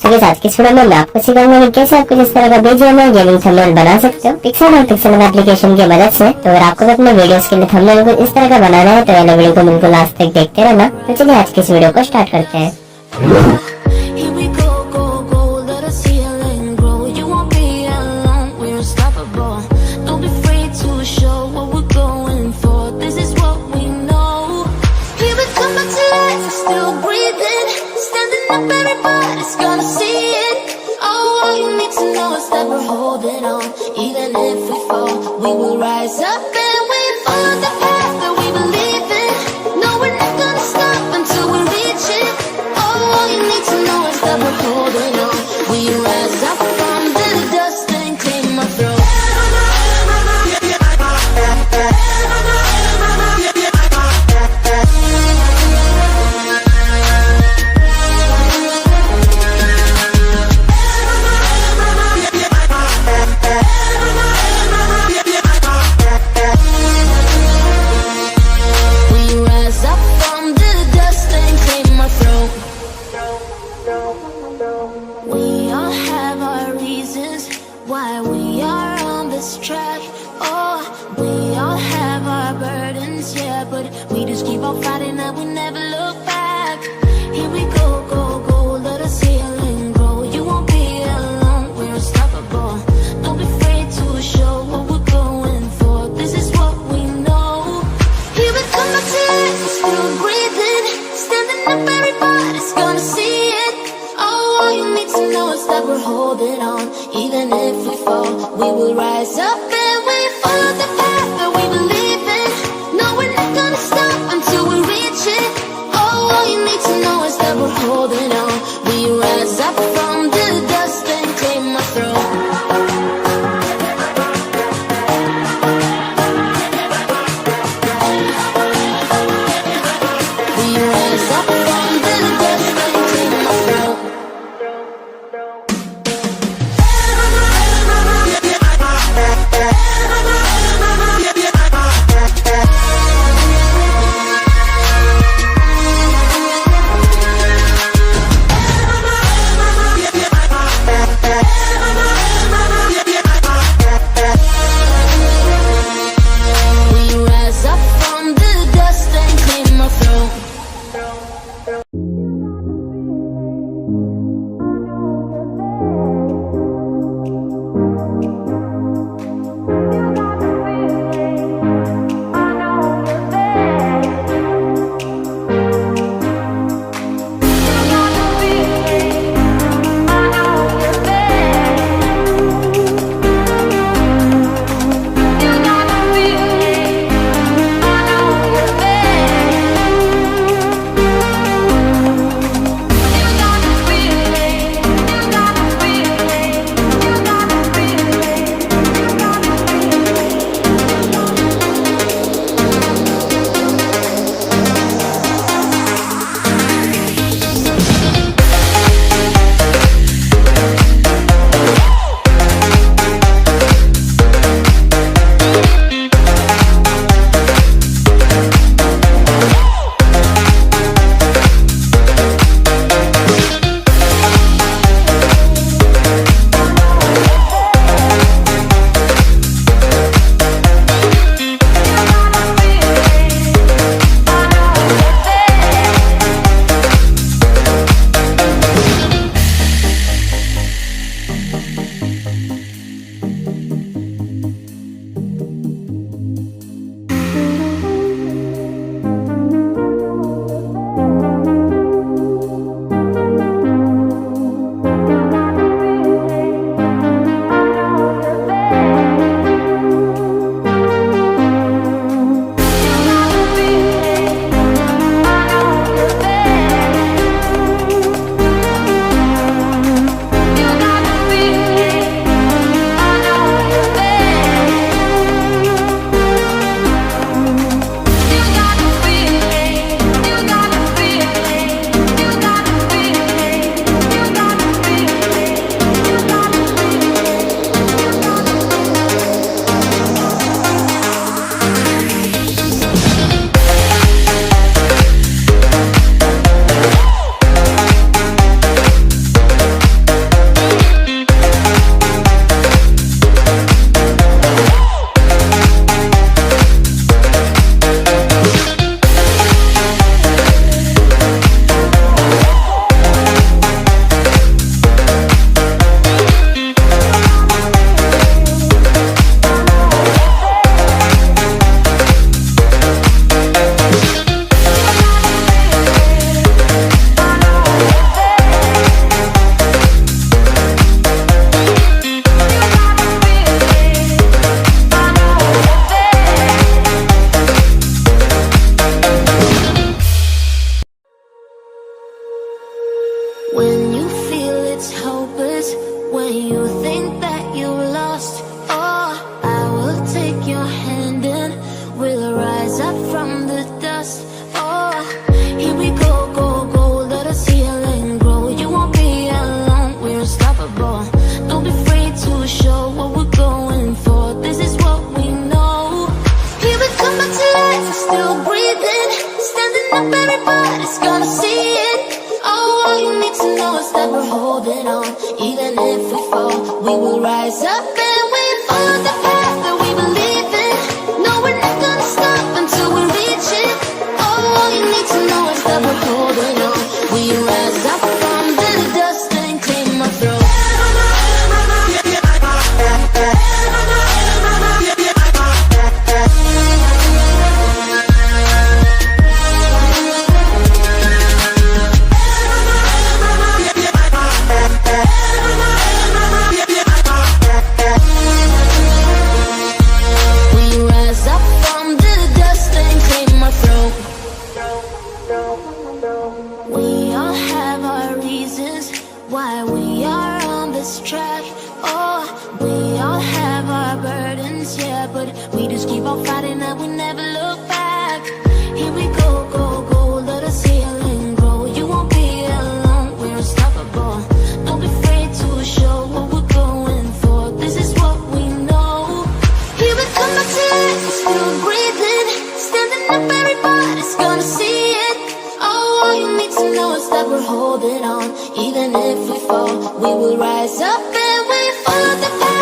So guys, आज की इस वीडियो में मैं आपको सिखाऊंगा कि कैसे आप इस तरह का bgmi गेमिंग थंबनेल बना सकते हो पिक्सर्ट और पिक्सेलब एप्लीकेशन की मदद से। तो अगर आपको अपने वीडियोस के लिए थंबनेल को इस तरह का बनाना है तो ये वीडियो को बिल्कुल लास्ट तक देखते रहना। तो चलिए आज की इस वीडियो को स्टार्ट करते हैं। Even if we fall, we will rise up and we follow the path that we believe in. No, we're not gonna stop until we reach it. Oh, all you need to know is that we're holding on. We rise up from the dust and claim our throne. We all have our reasons why we are on this track. Oh, we all have our burdens, yeah, but we just keep on fighting and we never look back. Here we go, go, go, let us heal and grow. You won't be alone, we're unstoppable. Don't be afraid to show what we're going for. This is what we know. Here we come back to life, we're still breathing. Standing up, everybody's gonna see it. All you need to know is that we're holding on. Even if we fall, we will rise up and we follow the path that we believe in. No, we're not gonna stop until we reach it. All you need to know is that we're holding on. We rise up from the dust and claim our throne. We rise up from the dust and claim our throne. know is that we're holding on. Even if we fall, we will rise up and we follow the path that we believe in. No, we're not gonna stop until we reach it. All you need to know is that we're holding on. We rise up from the dust and clean my throat. We all have our reasons why we are on this track. Oh, we all have our burdens, yeah, but we just keep on fighting and we never look back. Here we go, go, go, let us heal and grow. You won't be alone, we're unstoppable. Don't be afraid to show what we're going for. This is what we know. Here we come back to life, we're still breathing. Standing up, everybody's gonna see it. All you need to know is that we're holding on. Even if we fall, we will rise up and we follow the path.